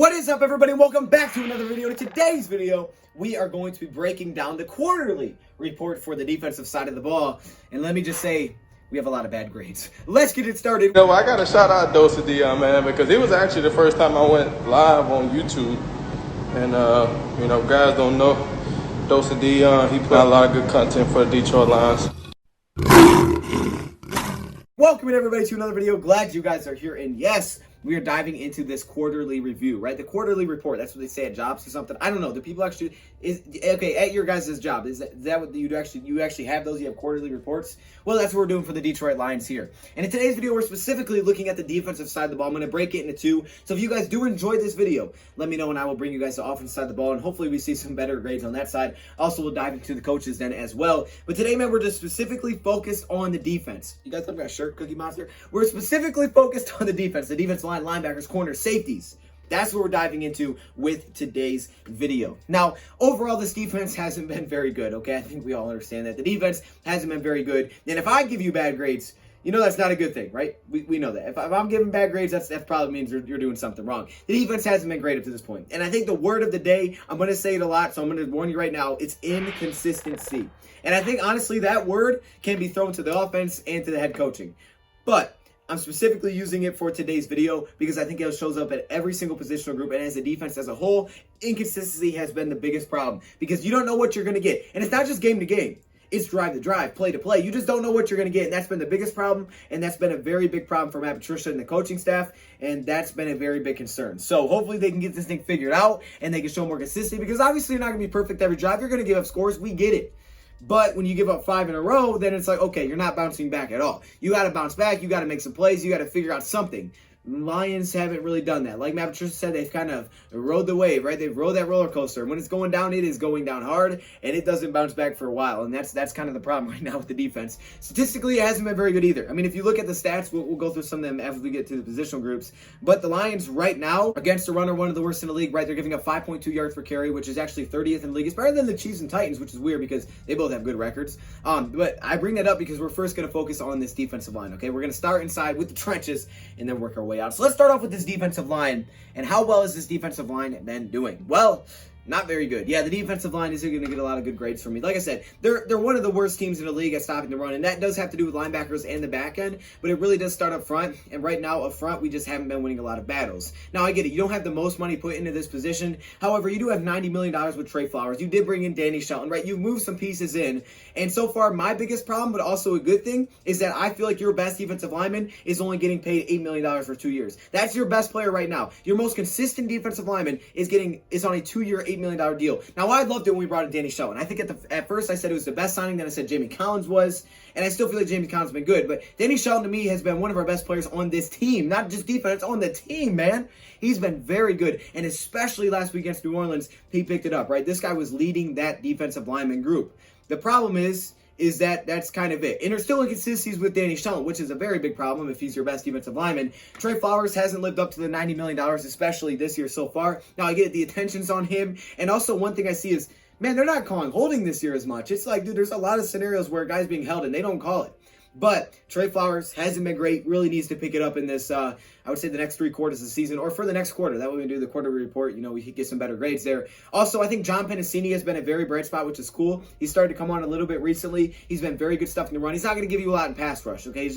What is up, everybody, and welcome back to another video. In today's video, we are going to be breaking down the quarterly report for the defensive side of the ball. And let me just say, we have a lot of bad grades. Let's get it started. No, I got to shout out DoseOfDion, man, because it was actually the first time I went live on YouTube. And, guys don't know DoseOfDion. He put out a lot of good content for the Detroit Lions. Welcome, everybody, to another video. Glad you guys are here. And yes, we are diving into this quarterly review, right? The quarterly report. That's what they say at jobs or something. I don't know. Do people actually at your guys' job? Is that what you actually have those? You have quarterly reports? Well, that's what we're doing for the Detroit Lions here. And in today's video, we're specifically looking at the defensive side of the ball. I'm going to break it into two. So if you guys do enjoy this video, let me know and I will bring you guys to the offensive side of the ball, and hopefully we see some better grades on that side. Also, we'll dive into the coaches then as well. But today, man, we're just specifically focused on the defense. You guys look at a shirt, Cookie Monster. We're specifically focused on the defense line, linebackers, corners, safeties. That's what we're diving into with today's video. Now, overall, this defense hasn't been very good, okay? I think we all understand that. The defense hasn't been very good. And if I give you bad grades, you know that's not a good thing, right? We know that. If I'm giving bad grades, that probably means you're doing something wrong. The defense hasn't been great up to this point. And I think the word of the day, I'm going to say it a lot, so I'm going to warn you right now, it's inconsistency. And I think, honestly, that word can be thrown to the offense and to the head coaching. But I'm specifically using it for today's video because I think it shows up at every single positional group, and as a defense as a whole, inconsistency has been the biggest problem because you don't know what you're going to get. And it's not just game to game. It's drive to drive, play to play. You just don't know what you're going to get, and that's been the biggest problem, and that's been a very big problem for Matt Patricia and the coaching staff, and that's been a very big concern. So hopefully they can get this thing figured out, and they can show more consistency because obviously you're not going to be perfect every drive. You're going to give up scores. We get it. But when you give up 5 in a row, then it's like, okay, you're not bouncing back at all. You got to bounce back. You got to make some plays. You got to figure out something. Lions haven't really done that. Like Matt Patricia said, they've kind of rode the wave, right? They've rode that roller coaster. When it's going down, it is going down hard, and it doesn't bounce back for a while. And that's kind of the problem right now with the defense. Statistically, it hasn't been very good either. I mean, if you look at the stats, we'll go through some of them as we get to the positional groups. But the Lions right now, against the run, are one of the worst in the league, right? They're giving up 5.2 yards per carry, which is actually 30th in the league. It's better than the Chiefs and Titans, which is weird because they both have good records. But I bring that up because we're first going to focus on this defensive line, okay? We're going to start inside with the trenches and then work our way out. So let's start off with this defensive line, and how well is this defensive line been doing? Well, not very good. Yeah, the defensive line isn't going to get a lot of good grades from me. Like I said, they're one of the worst teams in the league at stopping the run, and that does have to do with linebackers and the back end, but it really does start up front, and right now up front, we just haven't been winning a lot of battles. Now, I get it. You don't have the most money put into this position. However, you do have $90 million with Trey Flowers. You did bring in Danny Shelton, right? You've moved some pieces in, and so far, my biggest problem, but also a good thing, is that I feel like your best defensive lineman is only getting paid $8 million for 2 years. That's your best player right now. Your most consistent defensive lineman is on a 2-year, $8 million deal. Now, I loved it when we brought in Danny Shelton. I think at first I said it was the best signing, then I said Jamie Collins was, and I still feel like Jamie Collins has been good, but Danny Shelton to me has been one of our best players on this team, not just defense, on the team, man. He's been very good, and especially last week against New Orleans, he picked it up, right? This guy was leading that defensive lineman group. The problem is that that's kind of it. And there's still inconsistencies with Danny Shelton, which is a very big problem if he's your best defensive lineman. Trey Flowers hasn't lived up to the $90 million, especially this year so far. Now, I get the attention's on him, and also one thing I see is, man, they're not calling holding this year as much. It's like, dude, there's a lot of scenarios where a guy's being held and they don't call it. But Trey Flowers hasn't been great, really needs to pick it up in this, I would say the next 3 quarters of the season, or for the next quarter. That way we do the quarterly report, we could get some better grades there. Also, I think John Pennicini has been a very bright spot, which is cool. He's started to come on a little bit recently. He's been very good stuff in the run. He's not going to give you a lot in pass rush, okay?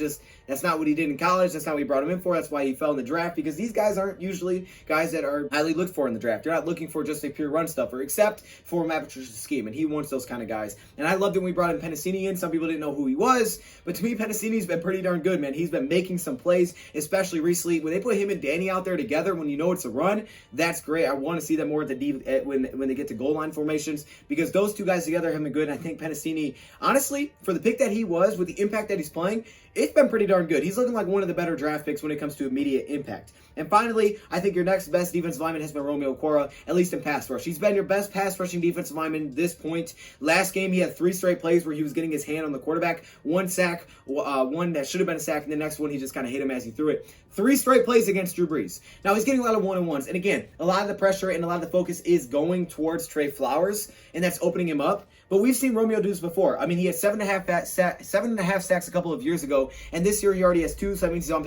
That's not what he did in college. That's not what we brought him in for. That's why he fell in the draft, because these guys aren't usually guys that are highly looked for in the draft. They're not looking for just a pure run stuffer, except for Matt Patricia's scheme, and he wants those kind of guys. And I loved it when we brought in Pennicini in. Some people didn't know who he was, but to me, Pennicini's been pretty darn good, man. He's been making some plays, especially recently. When they put him and Danny out there together, when you know it's a run, that's great. I want to see them more at the deep when they get to goal line formations, because those two guys together have been good. And I think Pennicini, honestly, for the pick that he was, with the impact that he's playing, it's been pretty darn good. He's looking like one of the better draft picks when it comes to immediate impact. And finally, I think your next best defensive lineman has been Romeo Cora, at least in pass rush. He's been your best pass rushing defensive lineman at this point. Last game, he had 3 straight plays where he was getting his hand on the quarterback. 1 sack, one that should have been a sack, and the next one, he just kind of hit him as he threw it. 3 straight plays against Drew Brees. Now, he's getting a lot of one-on-ones. And again, a lot of the pressure and a lot of the focus is going towards Trey Flowers, and that's opening him up. But we've seen Romeo do this before. I mean, he had 7.5 sacks a couple of years ago ago. And this year he already has 2, so that means he's on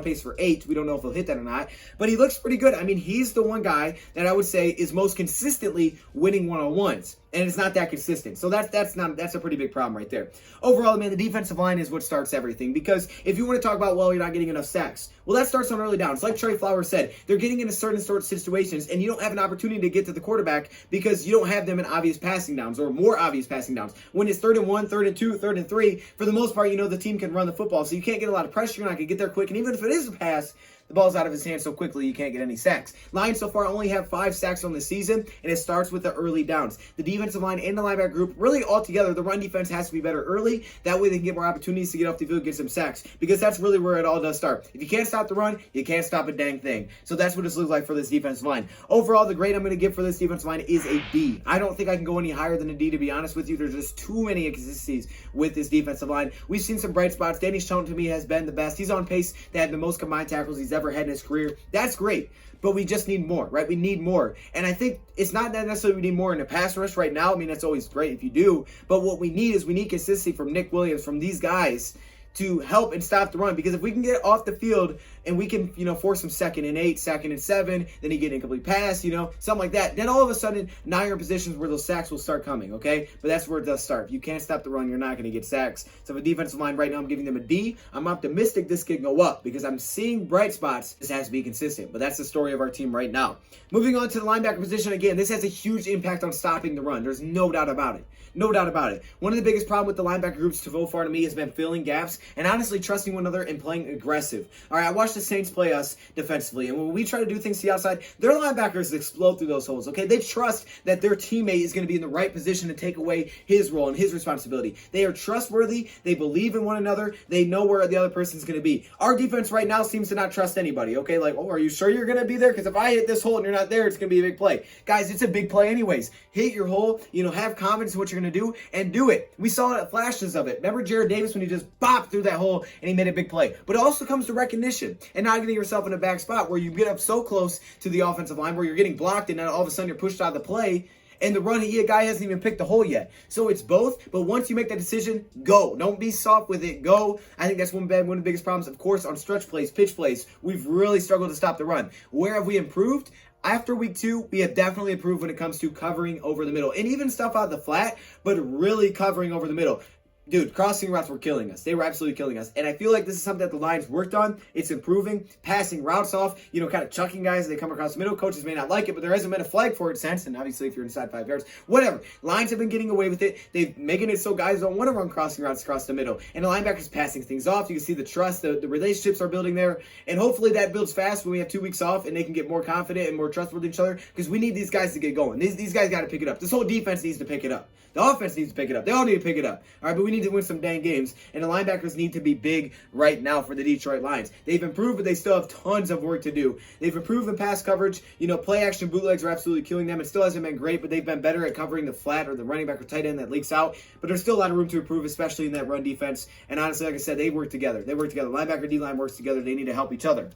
pace for 8. We don't know if he'll hit that or not. But he looks pretty good. I mean, he's the one guy that I would say is most consistently winning one-on-ones. And it's not that consistent. So that's a pretty big problem right there. Overall, man, the defensive line is what starts everything. Because if you want to talk about, well, you're not getting enough sacks. Well, that starts on early downs. Like Trey Flowers said, they're getting into certain sort of situations, and you don't have an opportunity to get to the quarterback because you don't have them in obvious passing downs or more obvious passing downs. When it's 3rd and 1, 3rd and 2, 3rd and 3, for the most part, you know the team can run the football, so you can't get a lot of pressure. You're not going to get there quick, and even if it is a pass, the ball's out of his hands so quickly you can't get any sacks. Lions so far only have 5 sacks on the season, and it starts with the early downs. The defensive line and the linebacker group, really all together, the run defense has to be better early. That way they can get more opportunities to get off the field, get some sacks, because that's really where it all does start. If you can't stop the run, you can't stop a dang thing. So that's what this looks like for this defensive line. Overall, the grade I'm going to give for this defensive line is a B. I don't think I can go any higher than a D, to be honest with you. There's just too many inconsistencies with this defensive line. We've seen some bright spots. Danny Schoen, to me, has been the best. He's on pace to have the most combined tackles he's ever had in his career. That's great, but we just need more, right? We need more. And I think it's not that necessarily we need more in the pass rush right now. I mean, that's always great if you do. But what we need is we need consistency from Nick Williams, from these guys, to help and stop the run. Because if we can get off the field and we can, force some 2nd and 8, 2nd and 7, then you get an incomplete pass, something like that. Then all of a sudden, now you're in positions where those sacks will start coming, okay? But that's where it does start. If you can't stop the run, you're not going to get sacks. So for defensive line right now, I'm giving them a D. I'm optimistic this could go up because I'm seeing bright spots. This has to be consistent. But that's the story of our team right now. Moving on to the linebacker position, again, this has a huge impact on stopping the run. There's no doubt about it. No doubt about it. One of the biggest problems with the linebacker groups so far to me has been filling gaps and honestly trusting one another and playing aggressive. All right, I watched the Saints play us defensively, and when we try to do things to the outside, their linebackers explode through those holes, okay? They trust that their teammate is going to be in the right position to take away his role and his responsibility. They are trustworthy. They believe in one another. They know where the other person's going to be. Our defense right now seems to not trust anybody, okay? Like, oh, are you sure you're going to be there? Because if I hit this hole and you're not there, it's going to be a big play. Guys, it's a big play anyways. Hit your hole, have confidence in what you're going to do, and do it. We saw flashes of it. Remember Jared Davis when he just bopped through that hole and he made a big play? But it also comes to recognition and not getting yourself in a back spot where you get up so close to the offensive line where you're getting blocked and then all of a sudden you're pushed out of the play and the guy hasn't even picked the hole yet. So it's both, but once you make that decision, go. Don't be soft with it. Go. I think that's one of the biggest problems, of course, on stretch plays, pitch plays. We've really struggled to stop the run. Where have we improved? After week 2, we have definitely improved when it comes to covering over the middle and even stuff out the flat, but really covering over the middle. Dude, crossing routes were killing us. They were absolutely killing us. And I feel like this is something that the Lions worked on. It's improving. Passing routes off, kind of chucking guys as they come across the middle. Coaches may not like it, but there hasn't been a flag for it since. And obviously, if you're inside 5 yards, whatever. Lions have been getting away with it. They've making it so guys don't want to run crossing routes across the middle. And the linebackers passing things off. You can see the trust, the relationships are building there. And hopefully that builds fast when we have 2 weeks off and they can get more confident and more trustworthy with each other because we need these guys to get going. These guys got to pick it up. This whole defense needs to pick it up. The offense needs to pick it up. They all need to pick it up. All right, but we need to win some dang games. And the linebackers need to be big right now for the Detroit Lions. They've improved, but they still have tons of work to do. They've improved in pass coverage. Play action bootlegs are absolutely killing them. It still hasn't been great, but they've been better at covering the flat or the running back or tight end that leaks out. But there's still a lot of room to improve, especially in that run defense. And honestly, like I said, they work together. Linebacker, D-line works together. They need to help each other.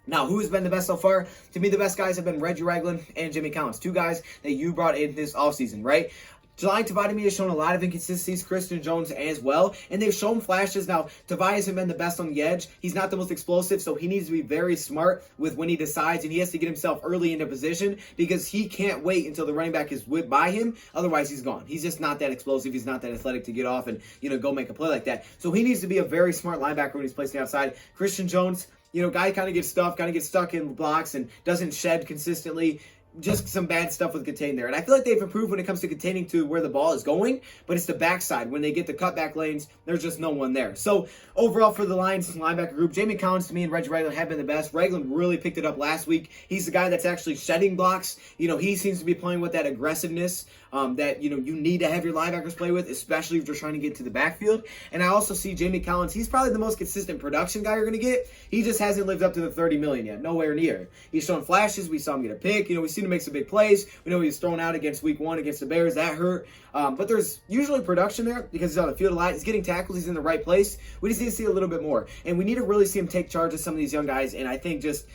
Now, who has been the best so far? To me, the best guys have been Reggie Ragland and Jimmy Collins. 2 guys that you brought in this offseason, right? July Tavai has shown a lot of inconsistencies, Christian Jones as well, and they've shown flashes. Now, Tavai hasn't been the best on the edge. He's not the most explosive, so he needs to be very smart with when he decides, and he has to get himself early into position because he can't wait until the running back is whipped by him. Otherwise, he's gone. He's just not that explosive. He's not that athletic to get off and, go make a play like that. So he needs to be a very smart linebacker when he's placing outside. Christian Jones, guy kind of gets stuck in blocks and doesn't shed consistently. Just some bad stuff with contain there. And I feel like they've improved when it comes to containing to where the ball is going, but it's the backside. When they get the cutback lanes, there's just no one there. So overall for the Lions linebacker group, Jamie Collins to me and Reggie Ragland have been the best. Ragland really picked it up last week. He's the guy that's actually shedding blocks. He seems to be playing with that aggressiveness that, you need to have your linebackers play with, especially if you're trying to get to the backfield. And I also see Jamie Collins, he's probably the most consistent production guy you're going to get. He just hasn't lived up to the $30 million yet. Nowhere near. He's shown flashes. We saw him get a pick. We see seen him make some big plays. We know he was thrown out against week 1 against the Bears. That hurt. But there's usually production there because he's on the field a lot. He's getting tackles. He's in the right place. We just need to see a little bit more. And we need to really see him take charge of some of these young guys. And I think just,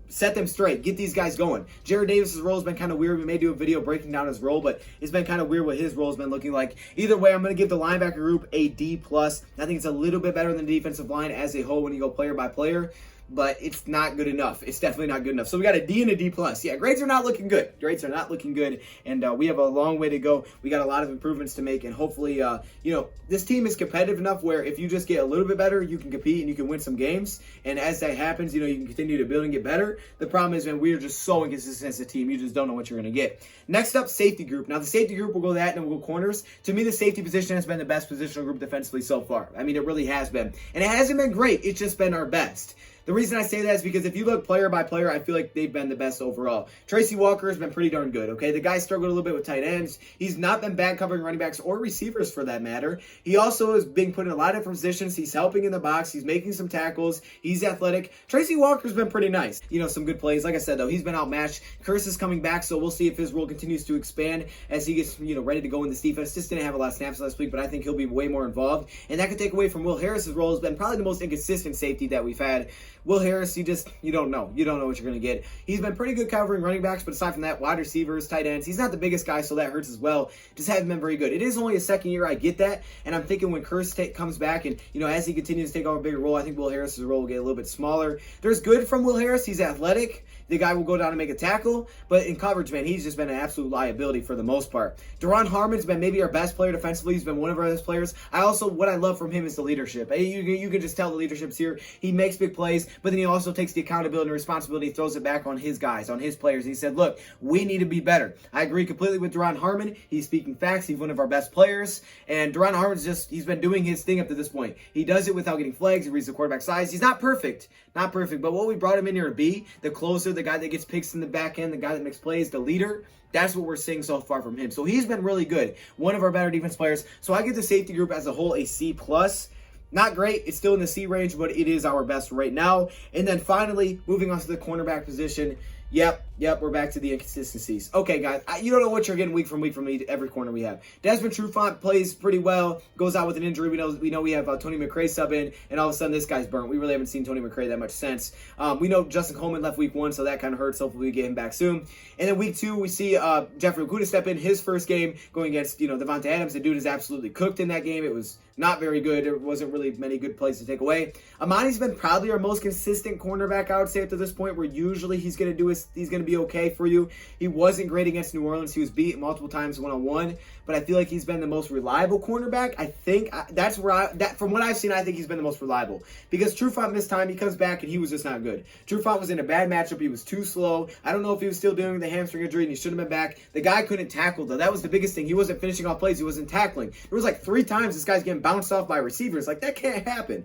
set them straight. Get these guys going. Jared Davis's role has been kind of weird. We may do a video breaking down his role, but it's been kind of weird what his role has been looking like. Either way, I'm going to give the linebacker group a D+. I think it's a little bit better than the defensive line as a whole when you go player by player, but it's not good enough. It's definitely not good enough. So we got a D and a D+. Yeah, grades are not looking good. Grades are not looking good, and we have a long way to go. We got a lot of improvements to make, and hopefully, this team is competitive enough where if you just get a little bit better, you can compete and you can win some games. And as that happens, you can continue to build and get better. The problem is, man, we are just so inconsistent as a team. You just don't know what you're going to get. Next up, safety group. Now, the safety group, we'll go that, and then we'll go corners. To me, the safety position has been the best positional group defensively so far. I mean, it really has been. And it hasn't been great. It's just been our best. The reason I say that is because if you look player by player, I feel like they've been the best overall. Tracy Walker has been pretty darn good, okay? The guy struggled a little bit with tight ends. He's not been bad covering running backs or receivers for that matter. He also is being put in a lot of different positions. He's helping in the box. He's making some tackles. He's athletic. Tracy Walker's been pretty nice. Some good plays. Like I said, though, he's been outmatched. Curse is coming back, so we'll see if his role continues to expand as he gets, ready to go in this defense. Just didn't have a lot of snaps last week, but I think he'll be way more involved. And that could take away from Will Harris's role. Has been probably the most inconsistent safety that we've had. Will Harris, you don't know. You don't know what you're going to get. He's been pretty good covering running backs, but aside from that, wide receivers, tight ends, he's not the biggest guy, so that hurts as well. Just haven't been very good. It is only a second year, I get that, and I'm thinking when Curse comes back and, as he continues to take over a bigger role, I think Will Harris's role will get a little bit smaller. There's good from Will Harris. He's athletic. The guy will go down and make a tackle, but in coverage, man, he's just been an absolute liability for the most part. Duron Harmon's been maybe our best player defensively. He's been one of our best players. What I love from him is the leadership. You can just tell the leadership's here. He makes big plays, but then he also takes the accountability and responsibility, throws it back on his guys, on his players. And he said, look, we need to be better. I agree completely with Duron Harmon. He's speaking facts. He's one of our best players, and Duron Harmon's he's been doing his thing up to this point. He does it without getting flags. He reads the quarterback size. He's not perfect, but what we brought him in here to be, the closer, the guy that gets picks in the back end, the guy that makes plays, the leader, that's what we're seeing so far from him. So he's been really good. One of our better defense players. So I give the safety group as a whole a C+. Not great. It's still in the C range, but it is our best right now. And then finally, moving on to the cornerback position. Yep, we're back to the inconsistencies. Okay, guys, you don't know what you're getting week from every corner we have. Desmond Trufant plays pretty well, goes out with an injury. We know we have Tony McRae sub in, and all of a sudden this guy's burnt. We really haven't seen Tony McRae that much since. We know Justin Coleman left week 1, so that kind of hurts. Hopefully we get him back soon. And then week 2, we see Jeffrey Okudah step in his first game going against Devontae Adams. The dude is absolutely cooked in that game. It was not very good. There wasn't really many good plays to take away. Amani's been probably our most consistent cornerback, I would say, up to this point, where usually he's going to be okay for you. He wasn't great against New Orleans. He was beat multiple times one-on-one, but I feel like he's been the most reliable cornerback. I think that's where from what I've seen, I think he's been the most reliable, because Trufant missed time. He comes back and he was just not good. Trufant was in a bad matchup. He was too slow. I don't know if he was still dealing with the hamstring injury and he should have been back. The guy couldn't tackle, though. That was the biggest thing. He wasn't finishing off plays. He wasn't tackling. There was like 3 times this guy's getting bounced off by receivers. Like, that can't happen.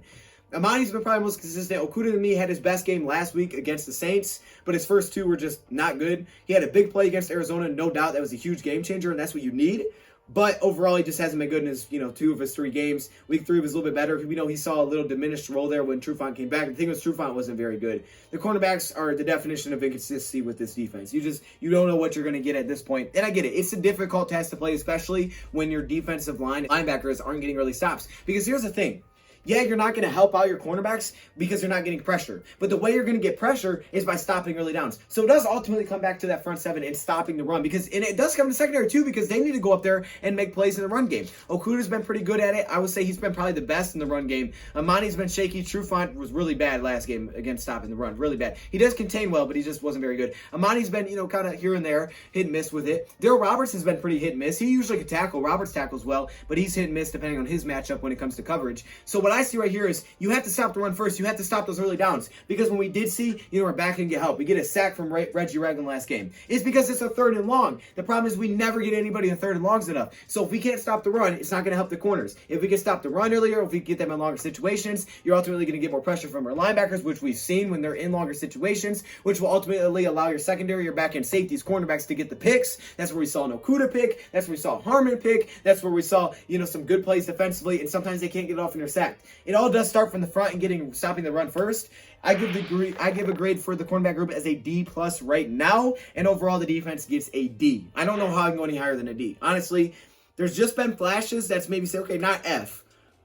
Amani's been probably most consistent. Okudah, to me, had his best game last week against the Saints, but his first 2 were just not good. He had a big play against Arizona, no doubt. That was a huge game changer, and that's what you need. But overall, he just hasn't been good in his, 2 of his 3 games. Week 3 was a little bit better. We know he saw a little diminished role there when Trufant came back. The thing was, Trufant wasn't very good. The cornerbacks are the definition of inconsistency with this defense. You don't know what you're going to get at this point. And I get it. It's a difficult test to play, especially when your defensive line linebackers aren't getting early stops. Because here's the thing. Yeah, you're not going to help out your cornerbacks because you're not getting pressure. But the way you're going to get pressure is by stopping early downs. So it does ultimately come back to that front 7 and stopping the run. And it does come to secondary too, because they need to go up there and make plays in the run game. Okudah's been pretty good at it. I would say he's been probably the best in the run game. Amani's been shaky. Trufant was really bad last game against stopping the run. Really bad. He does contain well, but he just wasn't very good. Amani's been, kind of here and there, hit and miss with it. Daryl Roberts has been pretty hit and miss. He usually can tackle. Roberts tackles well, but he's hit and miss depending on his matchup when it comes to coverage. So what I see right here is you have to stop the run first. You have to stop those early downs, because when we did see, we're back and get help. We get a sack from Reggie Ragland last game. It's because it's a 3rd and long. The problem is we never get anybody in 3rd and longs enough. So if we can't stop the run, it's not going to help the corners. If we can stop the run earlier, if we get them in longer situations, you're ultimately going to get more pressure from our linebackers, which we've seen when they're in longer situations, which will ultimately allow your secondary, your back end safeties, cornerbacks to get the picks. That's where we saw an Okudah pick. That's where we saw Harmon pick. That's where we saw, some good plays defensively, and sometimes they can't get it off in their sack. it all does start from the front and stopping the run first. I give a grade for the cornerback group as a D+ right now, and overall the defense gets a D. I don't know how I can go any higher than a D. Honestly, there's just been flashes that's maybe say, okay, not F,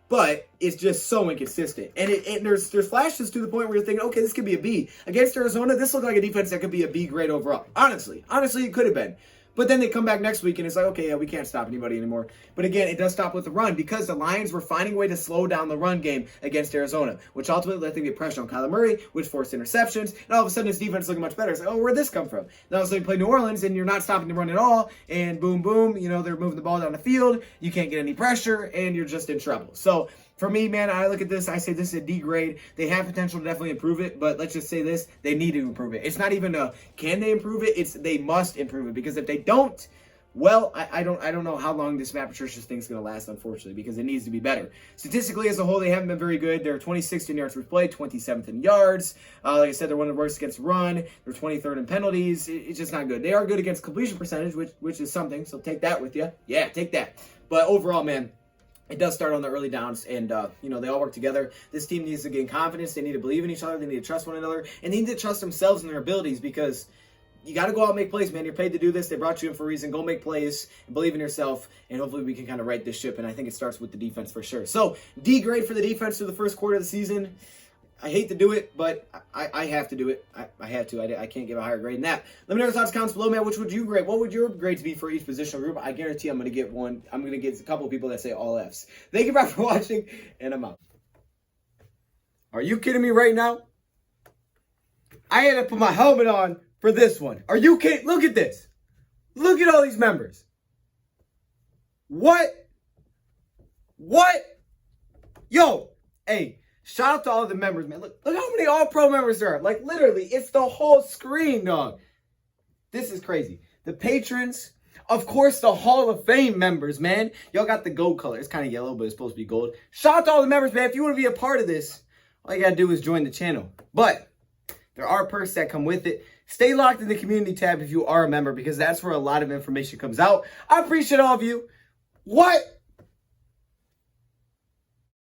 but it's just so inconsistent. And there's flashes to the point where you're thinking, okay, this could be a B. Against Arizona, this looked like a defense that could be a B grade overall. Honestly, it could have been. But then they come back next week and it's like, okay, yeah, we can't stop anybody anymore. But again, it does stop with the run because the Lions were finding a way to slow down the run game against Arizona, which ultimately let them get pressure on Kyler Murray, which forced interceptions. And all of a sudden, his defense is looking much better. It's like, oh, where'd this come from? Then all of a sudden, you play New Orleans and you're not stopping the run at all. And boom, boom, you know, they're moving the ball down the field. You can't get any pressure and you're just in trouble. So for me, man, I look at this, I say this is a D grade. They have potential to definitely improve it, but let's just say this, they need to improve it. It's not even can they improve it? It's they must improve it, because if they don't, well, I don't know how long this Matt Patricia's thing's going to last, unfortunately, because it needs to be better. Statistically, as a whole, they haven't been very good. They're 26th in yards per play, 27th in yards. Like I said, they're one of the worst against the run. They're 23rd in penalties. It's just not good. They are good against completion percentage, which is something, so take that with you. Yeah, take that. But overall, man, it does start on the early downs, and, you know, they all work together. This team needs to gain confidence. They need to believe in each other. They need to trust one another, and they need to trust themselves and their abilities, because you got to go out and make plays, man. You're paid to do this. They brought you in for a reason. Go make plays and believe in yourself, and hopefully we can kind of right this ship, and I think it starts with the defense for sure. So, D grade for the defense through the first quarter of the season. I hate to do it, but I have to do it. I have to. I can't give a higher grade than that. Let me know your thoughts, comments below, man. Which would you grade? What would your grades be for each positional group? I guarantee I'm going to get one. I'm going to get a couple of people that say all Fs. Thank you for watching, and I'm out. Are you kidding me right now? I had to put my helmet on for this one. Are you kidding? Look at this. Look at all these members. What? Yo, hey, shout out to all the members, man. Look how many All-Pro members there are. Like, literally, it's the whole screen, dog. This is crazy. The patrons, of course, the Hall of Fame members, man. Y'all got the gold color. It's kind of yellow, but it's supposed to be gold. Shout out to all the members, man. If you want to be a part of this, all you got to do is join the channel. But there are perks that come with it. Stay locked in the community tab if you are a member, because that's where a lot of information comes out. I appreciate all of you. What?